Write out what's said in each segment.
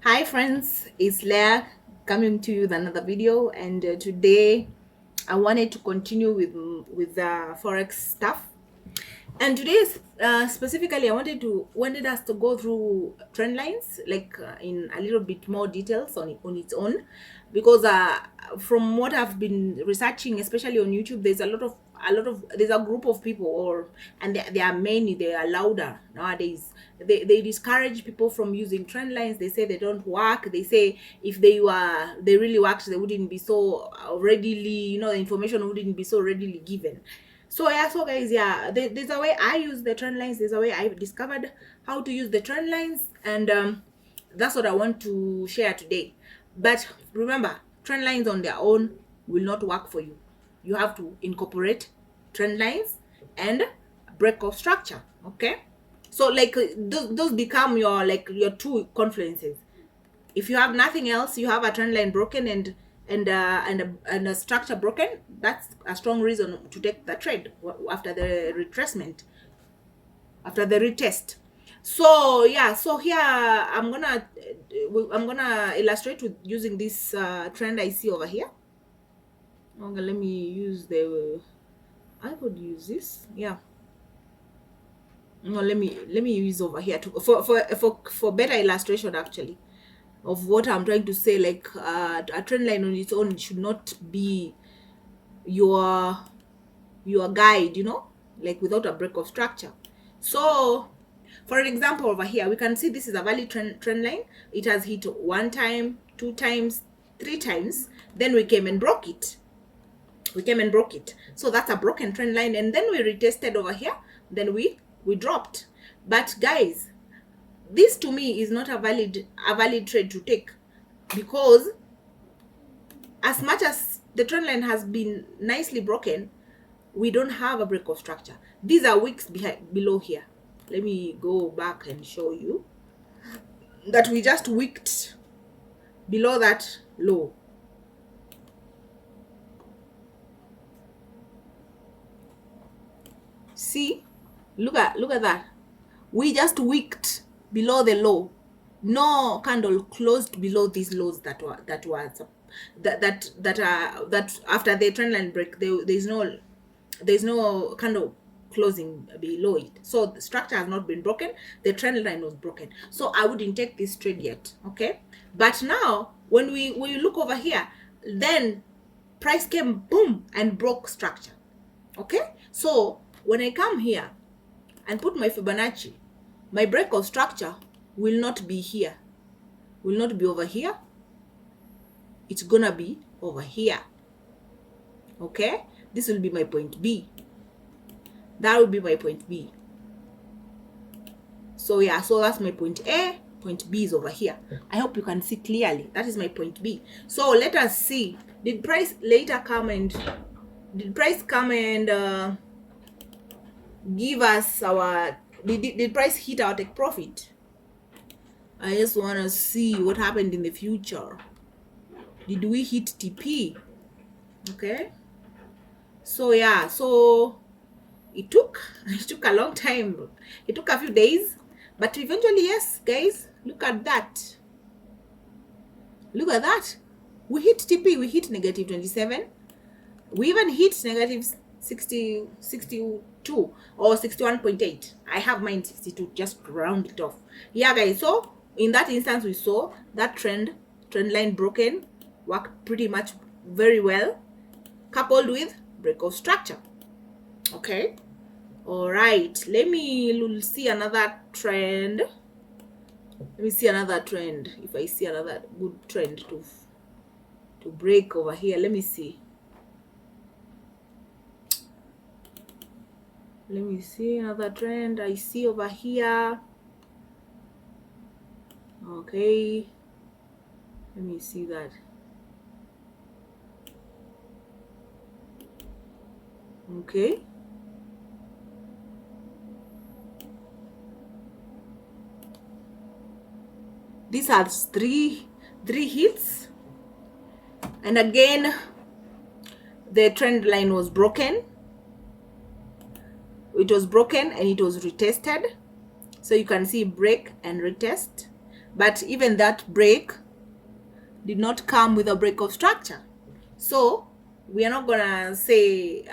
Hi friends, it's Leah coming to you with another video, and today I wanted to continue with the forex stuff. And today specifically I wanted us to go through trend lines, like in a little bit more details on its own, because from what I've been researching, especially on YouTube, there's there's a group of people, and there are many, they are louder nowadays. They discourage people from using trend lines. They say they don't work. They say if they really worked, they wouldn't be so readily, the information wouldn't be so readily given. So yeah, so guys, yeah, there's a way I use the trend lines. There's a way I've discovered how to use the trend lines, and that's what I want to share today. But remember, trend lines on their own will not work for you. You have to incorporate trend lines and break of structure. Okay, so like those become your two confluences. If you have nothing else, you have a trend line broken and a structure broken, that's a strong reason to take the trade after the retracement, after the retest. So yeah, so here I'm gonna illustrate with using this trend I see over here. Okay, let me use I could use this. Yeah, no, let me use over here to for better illustration actually of what I'm trying to say. Like a trend line on its own should not be your guide, like without a break of structure. So for an example, over here we can see this is a valid trend line. It has hit one time, two times, three times, then we came and broke it. So that's a broken trend line, and then we retested over here, then we dropped. But guys, this to me is not a valid trade to take, because as much as the trend line has been nicely broken, we don't have a break of structure. These are wicks below here. Let me go back and show you that we just wicked below that low. See, look at that. We just wicked below the low. No candle closed below these lows that after the trend line break, there's no candle closing below it. So the structure has not been broken, the trend line was broken. So I wouldn't take this trade yet. Okay, but now when we look over here, then price came boom and broke structure. Okay, so when I come here and put my Fibonacci, my break of structure will not be here, will not be over here, it's gonna be over here. Okay, this will be my point B. That will be my point B. So yeah, so that's my point A. Point B is over here. I hope you can see clearly. That is my point B. So let us see, did price come and give us our, did price hit our take profit? I just want to see what happened in the future. Did we hit TP? Okay, so yeah, so it took a long time. It took a few days, but eventually, yes guys, look at that. Look at that. We hit TP, we hit negative 27. We even hit negative 62 or 61.8. I have mine 62, just round it off. Yeah guys, so in that instance we saw that trend line broken, worked pretty much very well, coupled with break of structure. Okay, all right, let me see another trend. Let me see another trend. If I see another good trend to break over here, let me see. Let me see another trend I see over here. Okay, let me see that. Okay, this has three hits, and again the trend line was broken. It was broken and it was retested. So you can see break and retest. but even that break did not come with a break of structure. So we are not gonna say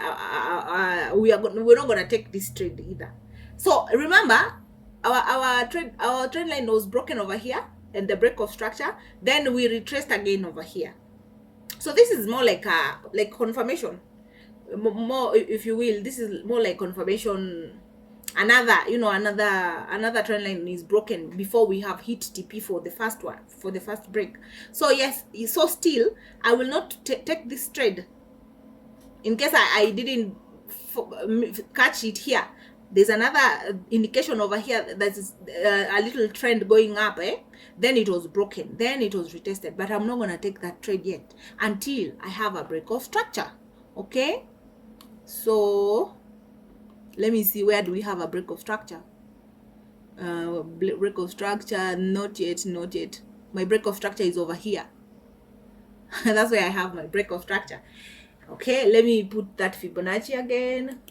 we're not gonna take this trade either. So remember, our trend line was broken over here and the break of structure, then we retraced again over here. So this is more like confirmation, more, if you will. This is more like confirmation. Another trend line is broken before we have hit TP for the first one, for the first break. So yes, so still I will not take this trade in case I didn't catch it here. There's another indication over here that is a little trend going up, then it was broken, then it was retested, but I'm not going to take that trade yet until I have a break of structure. Okay, so let me see, where do we have a break of structure? Break of structure, not yet. My break of structure is over here. That's where I have my break of structure. Okay, let me put that Fibonacci again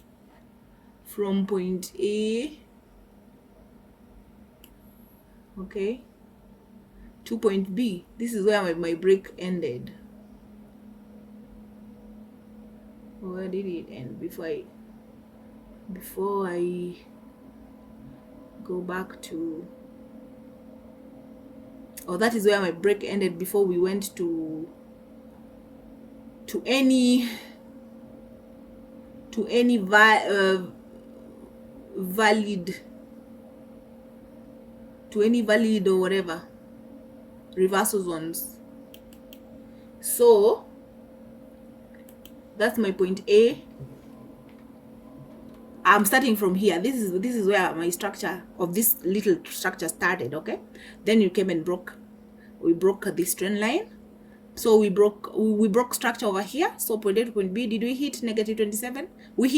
from point A, okay, to point B. This is where my break ended. Where did it end? Before I go back to, that is where my break ended before we went to any valid or whatever reversal zones. So that's my point A. I'm starting from here. This is where my structure of this little structure started. Okay, then you came and we broke this trend line. So we broke structure over here. So point A to point B, did we hit -27? We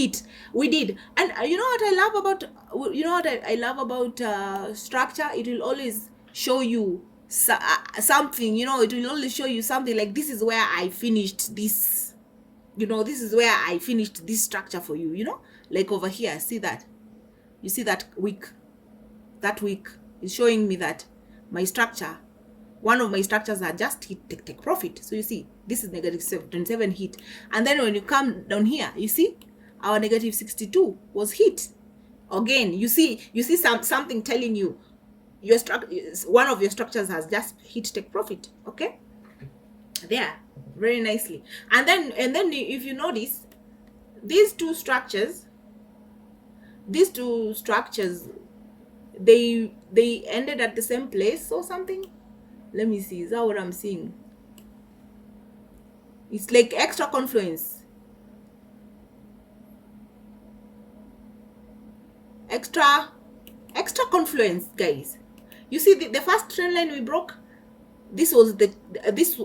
did. And you know what I love about structure? It will always show you something. It will always show you something like, this is where I finished this. This is where I finished this structure for you. Like over here, see that? You see that week? That week is showing me that my structure, one of my structures had just hit take profit. So you see, this is -27 hit. And then when you come down here, you see our -62 was hit. Again, you see something telling you one of your structures has just hit take profit. Okay? There, very nicely. And then if you notice, these two structures, they ended at the same place or something. Let me see, is that what I'm seeing? It's like extra confluence. Extra confluence, guys. You see the first trend line we broke, this was this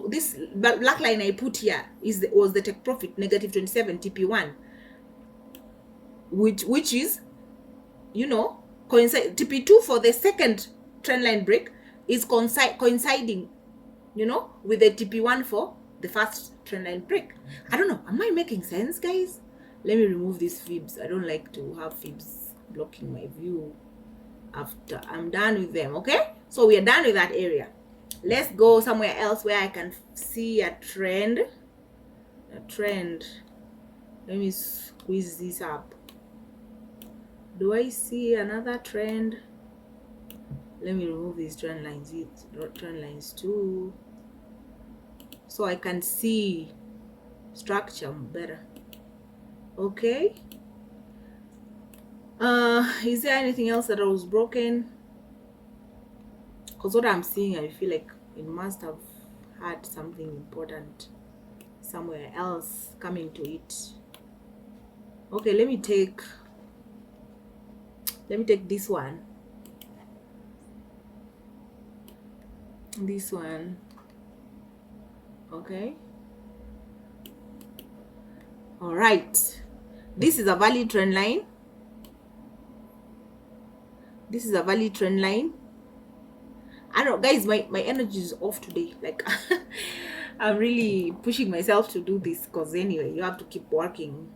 black line I put here was the take profit, -27 TP1, which is, coincide. TP2 for the second trend line break is coinciding, with the TP1 for the first trend line break. I don't know, am I making sense, guys? Let me remove these fibs. I don't like to have fibs blocking my view after I'm done with them. Okay, so we are done with that area. Let's go somewhere else where I can see a trend. Let me squeeze this up. Do I see another trend? Let me remove these trend lines. Trend lines too, so I can see structure better. Okay. Is there anything else that was broken? Because what I'm seeing, I feel like it must have had something important somewhere else coming to it. Okay, let me take this one. This one. Okay. All right. This is a valid trend line. This is a valid trend line. I don't know, guys, my energy is off today. Like, I'm really pushing myself to do this, because anyway, you have to keep working.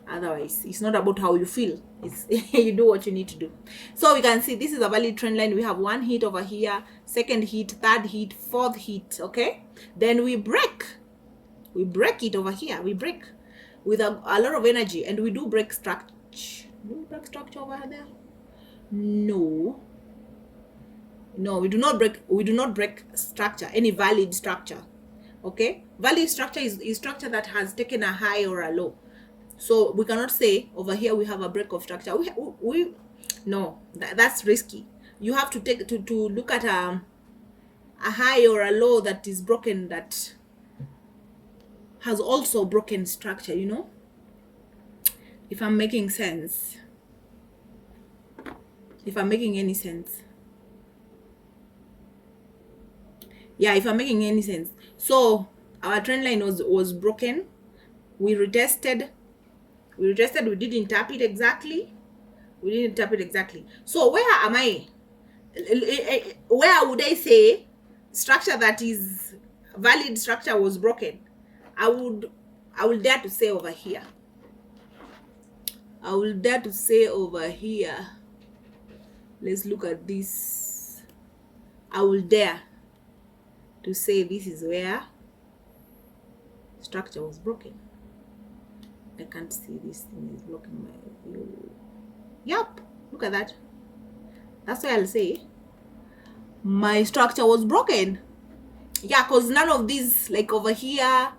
Otherwise, it's not about how you feel. It's you do what you need to do. So we can see this is a valid trend line. We have one hit over here, second hit, third hit, fourth hit. Okay, then we break it over here. We break with a lot of energy, and we do break structure. Do we break structure over there? No, we do not break structure, any valid structure. Okay, valid structure is structure that has taken a high or a low. So we cannot say over here we have a break of structure. No, that's risky. You have to take to look at a high or a low that is broken, that has also broken structure, you know, if I'm making sense, if I'm making any sense. Yeah, if I'm making any sense. So our trend line was broken. We retested, we didn't tap it exactly. So where am I? Where would I say structure that is valid structure was broken? I will dare to say over here. Let's look at this. I will dare to say this is where structure was broken. I can't see, this thing is blocking my view. Yep, look at that. That's why I'll say my structure was broken. Yeah, because none of these, like over here,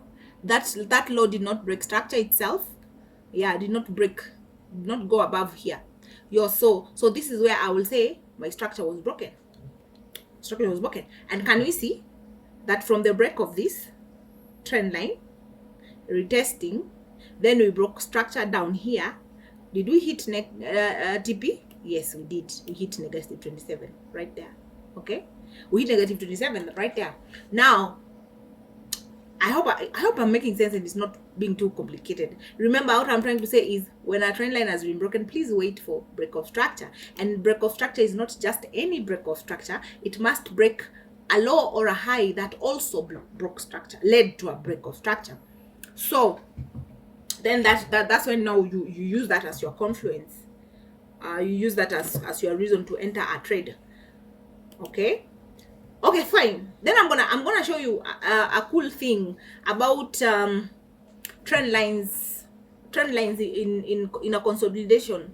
that low did not break structure itself. Yeah, did not go above here. So this is where I will say my structure was broken. And can we see that from the break of this trend line, retesting, then we broke structure down here. Did we hit TP? Yes, we did. We hit negative 27 right there. Okay, we hit negative 27 right there. Now I hope I'm making sense and it's not being too complicated. Remember, what I'm trying to say is when a trend line has been broken, please wait for break of structure. And break of structure is not just any break of structure. It must break a low or a high that also broke structure, led to a break of structure. So then that's when now you use that as your confluence. You use that as your reason to enter a trade. Okay, fine. Then I'm gonna show you a cool thing about trend lines in a consolidation.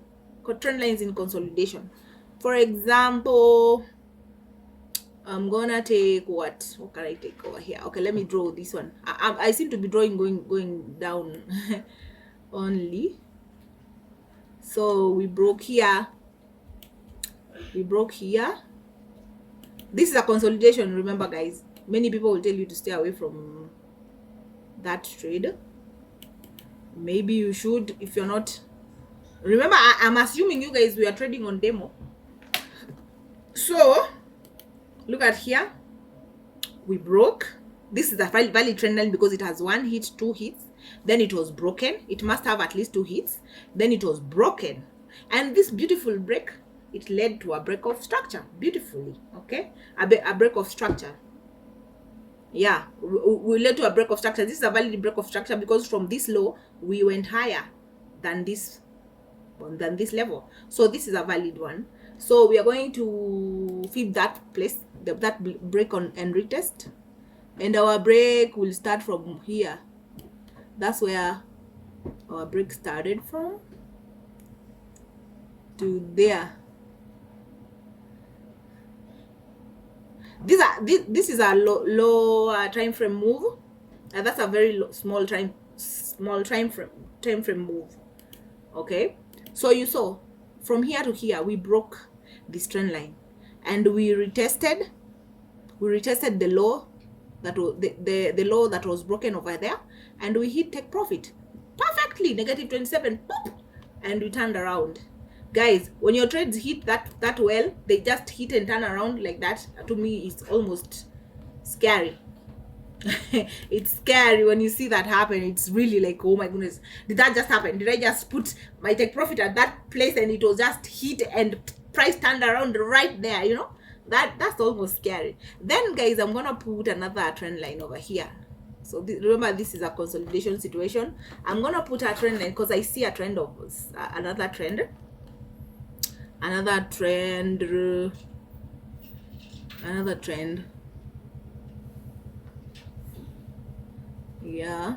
Trend lines in consolidation. For example, I'm gonna take what can I take over here? Okay, let me draw this one. I seem to be drawing going down only. So we broke here. This is a consolidation. Remember, guys, many people will tell you to stay away from that trade. Maybe you should, if you're not. Remember, I'm assuming you guys, we are trading on demo. So look at here. We broke. This is a valid trend line because it has one hit, two hits. Then it was broken. It must have at least two hits. Then it was broken. And this beautiful break, it led to a break of structure beautifully. Okay, a break of structure. Yeah, we led to a break of structure. This is a valid break of structure because from this low we went higher than this level. So this is a valid one. So we are going to feed that place, that break on and retest, and our break will start from here. That's where our break started from to there. This is a low time frame move, and that's a very small time frame move. Okay, so you saw from here to here we broke this trend line, and we retested the low that was the low that was broken over there, and we hit take profit perfectly, negative 27, pop, and we turned around. Guys, when your trades hit that well, they just hit and turn around like that. To me, it's almost scary. It's scary when you see that happen. It's really like, oh my goodness, did that just happen? Did I just put my take profit at that place and it was just hit and price turned around right there? You know, that's almost scary. Then guys, I'm gonna put another trend line over here. So remember, this is a consolidation situation. I'm gonna put a trend line because I see a trend of another trend, another trend. Yeah.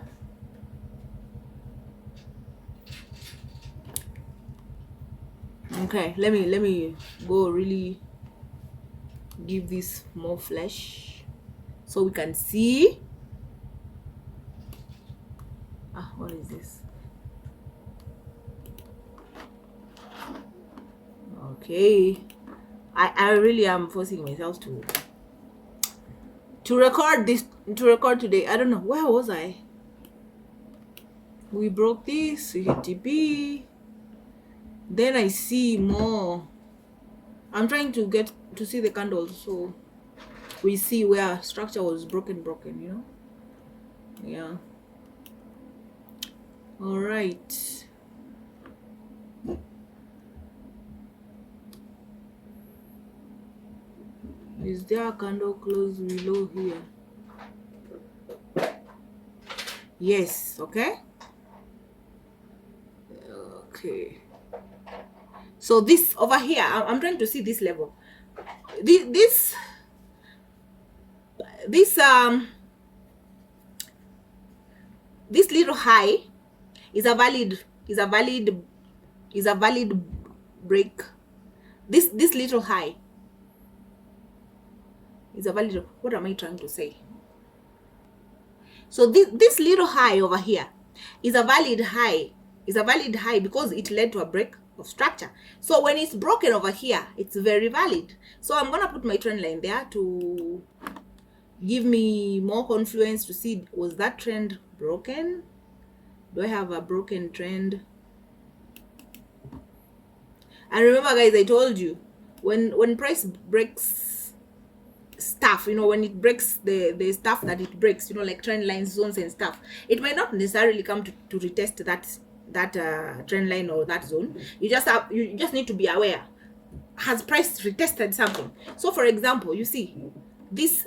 Okay, let me go really give this more flesh so we can see. What is this? Okay, I really am forcing myself to record today. I don't know, where was I? We broke this, we hit TP, then I see more. I'm trying to get to see the candles so we see where structure was broken, you know. Yeah. All right. Is there a candle close below here? Yes. Okay. Okay. So this over here, I'm trying to see this level. This little high is a valid break. This little high is a valid. What am I trying to say? So this little high over here is a valid high. Because it led to a break of structure. So when it's broken over here, it's very valid. So I'm gonna put my trend line there to give me more confluence to see, was that trend broken? Do I have a broken trend? And remember, guys, I told you, when price breaks stuff, you know, when it breaks the stuff that it breaks, you know, like trend lines, zones and stuff, it might not necessarily come to retest that trend line or that zone. You just need to be aware, has price retested something? So for example, you see this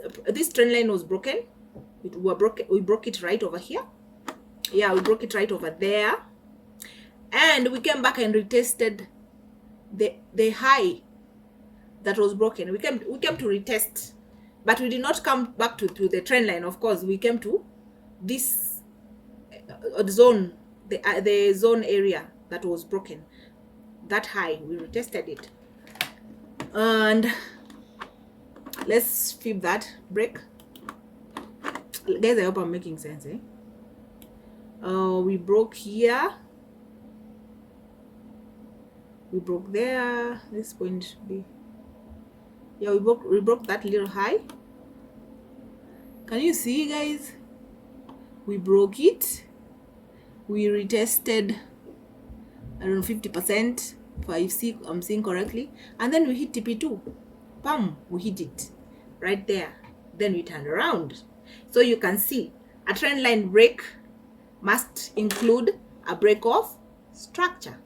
trend line was broken. We broke it right over here. Yeah, we broke it right over there, and we came back and retested the high that was broken. We came to retest, but we did not come back to the trend line. Of course, we came to this zone, the zone area that was broken, that high. We retested it, and let's flip that break, guys. I hope I'm making sense. We broke here, we broke there. This point B. Yeah, we broke that little high. Can you see, guys? We broke it, we retested around 50%, if I'm seeing correctly, and then we hit TP2. Bam, we hit it right there. Then we turned around. So you can see a trend line break must include a break of structure,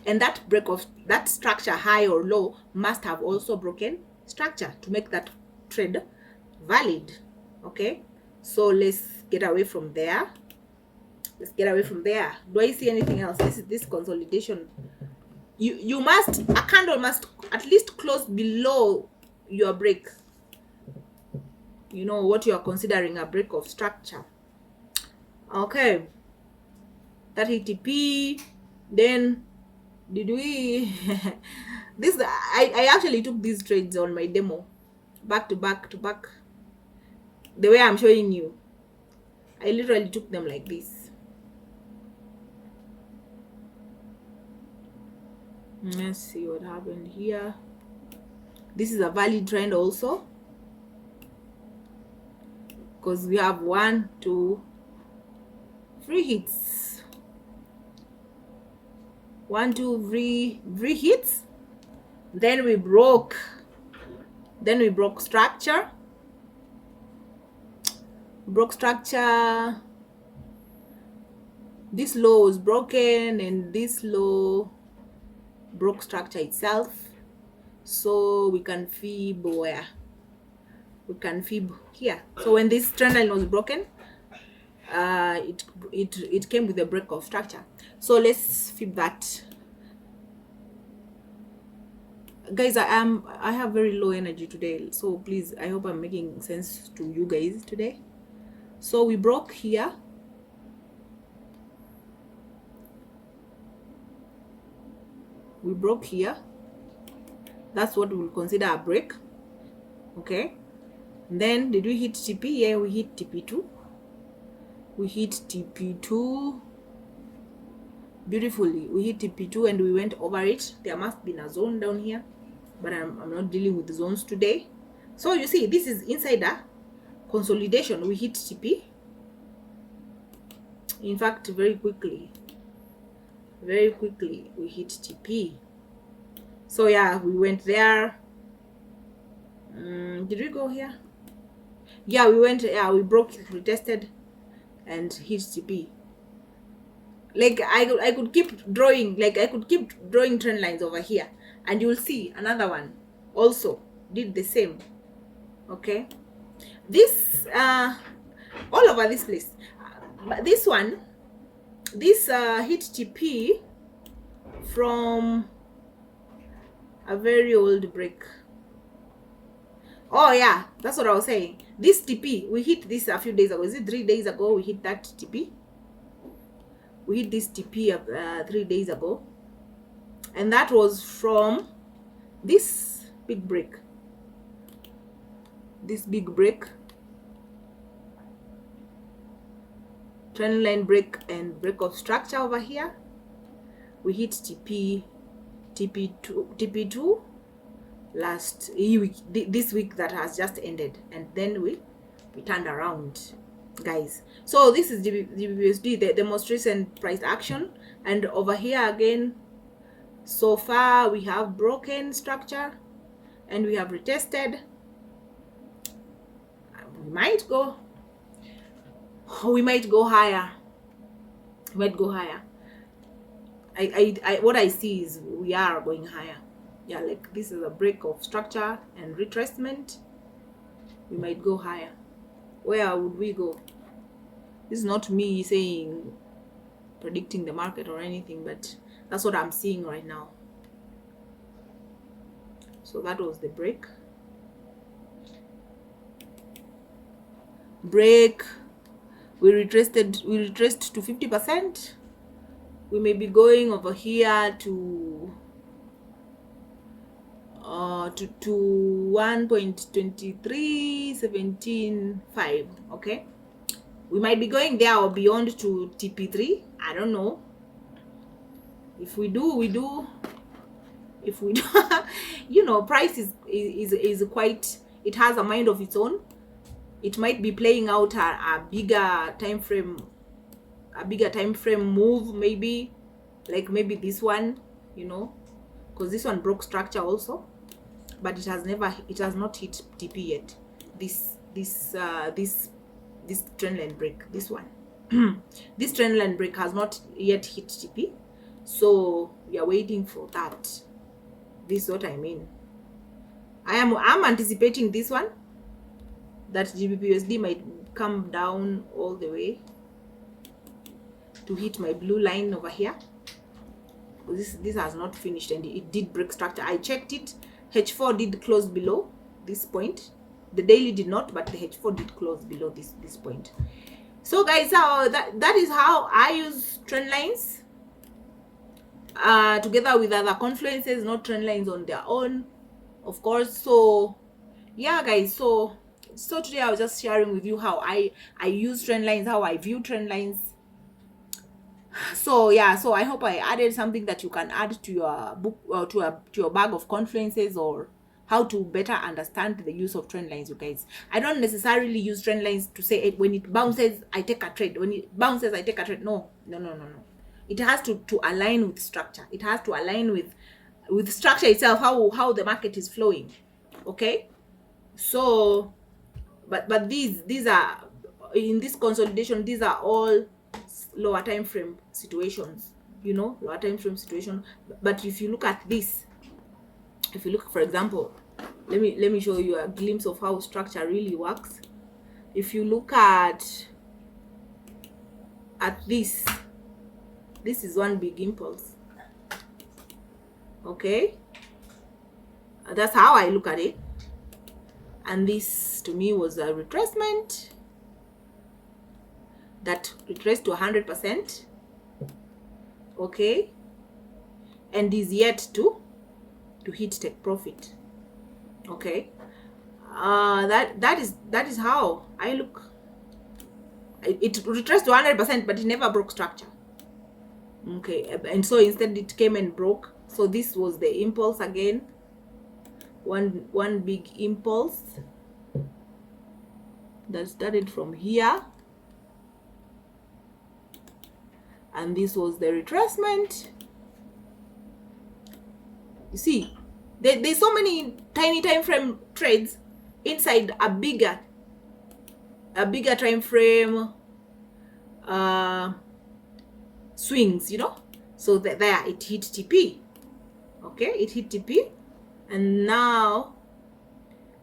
and that break of that structure, high or low, must have also broken structure to make that trade valid. Okay, so let's get away from there. Do I see anything else? This consolidation. A candle must at least close below your break, you know, what you are considering a break of structure. Okay, that ATP. Then did we this I actually took these trades on my demo, back to back, the way I'm showing you. I literally took them like this. Let's see what happened here. This is a valid trend also, because we have 1, 2, 3 hits. 1, 2, 3 hits. Then we broke structure. This low was broken, and this low broke structure itself. So we can fib where? We can fib here. So when this trend line was broken, it came with a break of structure. So let's flip that. Guys, I have very low energy today, so please, I hope I'm making sense to you guys today. So we broke here, we broke here. That's what we'll consider a break. Okay, and then did we hit TP? Yeah, we hit TP2. We hit TP2 beautifully. We hit TP2 and we went over it. There must be a zone down here, but I'm not dealing with the zones today. So you see, this is insider consolidation. We hit TP. In fact, very quickly we hit TP. So yeah, we went there. Did we go here? Yeah, we went. Yeah, we broke it, retested, and hit TP. Like I could keep drawing. Like I could keep drawing trend lines over here, and you will see another one also did the same. Okay, this all over this place. But this one, this hit TP from a very old break. Oh yeah, that's what I was saying. This TP, we hit this a few days ago. Is it 3 days ago we hit that TP? We hit this TP 3 days ago, and that was from this big break. This big break, trend line break and break of structure over here. We hit TP2 last week, this week that has just ended, and then we turned around, guys. So this is GBPUSD, the most recent price action, and over here again, so far we have broken structure and we have retested. We might go higher. What I see is we are going higher. Yeah, like this is a break of structure and retracement. We might go higher. Where would we go? This is not me saying predicting the market or anything, but that's what I'm seeing right now. So that was the break. We retraced to 50%. We may be going over here to 1.23175. okay, we might be going there or beyond to TP3. I don't know. If we do, we do. If we do, you know, price is quite, it has a mind of its own. It might be playing out a bigger time frame move, maybe like maybe this one, you know, because this one broke structure also, but it has not hit TP yet. This trend line break, this one this trend line break has not yet hit TP, so we are waiting for that. This is what I mean. I'm anticipating this one, that GBPUSD might come down all the way to hit my blue line over here. This has not finished, and it did break structure. I checked it. H4 did close below this point. The daily did not, but the H4 did close below this point. So guys, that is how I use trend lines together with other confluences, not trend lines on their own, of course. So yeah, guys, so today I was just sharing with you how I use trend lines, how I view trend lines. So yeah, so I hope I added something that you can add to your book, or to your bag of confluences, or how to better understand the use of trend lines, you guys. I don't necessarily use trend lines to say when it bounces I take a trade, when it bounces I take a trade. No. It has to align with structure. It has to align with structure itself, how the market is flowing. Okay, so but these are, in this consolidation, these are all lower time frame situations, you know, lower time frame situation. But if you look at this, if you look, for example, let me show you a glimpse of how structure really works. If you look at at this is one big impulse. Okay, that's how I look at it. And this to me was a retracement that retraced to 100%. Okay, and is yet to hit take profit. Okay, that is how I look. It retraced to 100%, but it never broke structure. Okay, and so instead it came and broke. So this was the impulse again, one big impulse that started from here, and this was the retracement. You see, there's so many tiny time frame trades inside a bigger time frame swings, you know. So there it hit TP. Okay, it hit TP, and now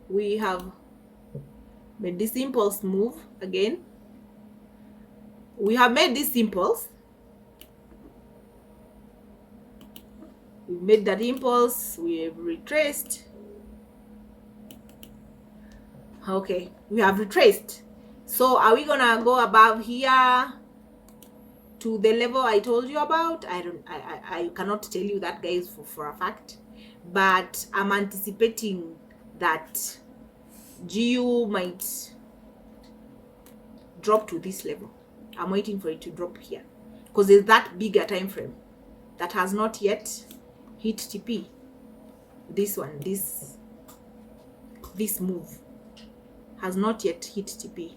we have made this impulse move again. We have made this impulse. We made that impulse. We have retraced. Okay, we have retraced. So are we gonna go above here to the level I told you about? I cannot tell you that, guys, for a fact, but I'm anticipating that GU might drop to this level. I'm waiting for it to drop here because there's that bigger time frame that has not yet hit TP. This one, this move has not yet hit TP.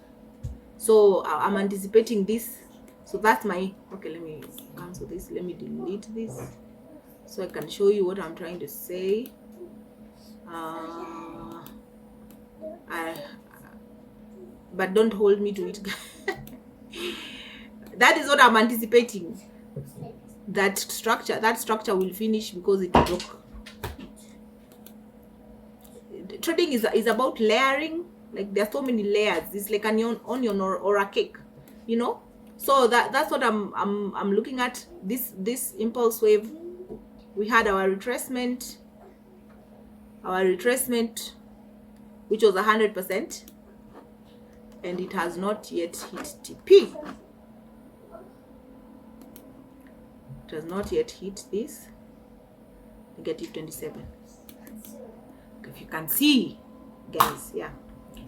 So I'm anticipating this. So that's my, okay, let me cancel this. Let me delete this so I can show you what I'm trying to say. But don't hold me to it. That is what I'm anticipating. That structure will finish because it broke. Trading is about layering. Like, there are so many layers. It's like an onion or a cake, you know. So that's what I'm looking at. This impulse wave. We had our retracement, which was 100%, and it has not yet hit TP. It has not yet hit this -27. If you can see, guys, yeah.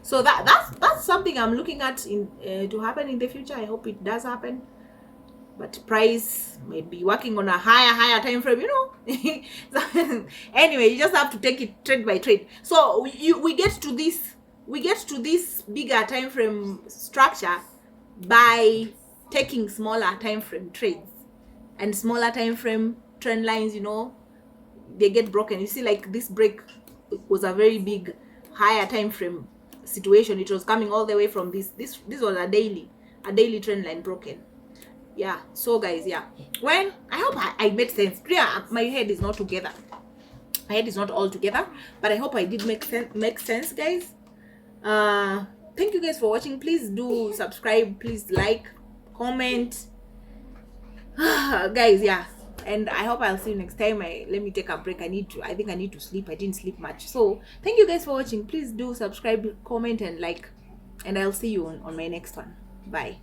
So that's something I'm looking at in to happen in the future. I hope it does happen, but price might be working on a higher time frame, you know. So, anyway, you just have to take it trade by trade. So we get to this bigger time frame structure by taking smaller time frame trades, and smaller time frame trend lines, you know, they get broken. You see, like this break was a very big higher time frame situation. It was coming all the way from this was a daily trend line broken. Yeah, so guys, yeah, well, I hope I made sense. Yeah, my head is not together, my head is not all together, but I hope I did make sense, guys. Thank you guys for watching. Please do subscribe, please like, comment. Guys, yeah, and I hope I'll see you next time. Let me take a break. I think I need to sleep. I didn't sleep much. So thank you guys for watching. Please do subscribe, comment, and like, and I'll see you on my next one. Bye.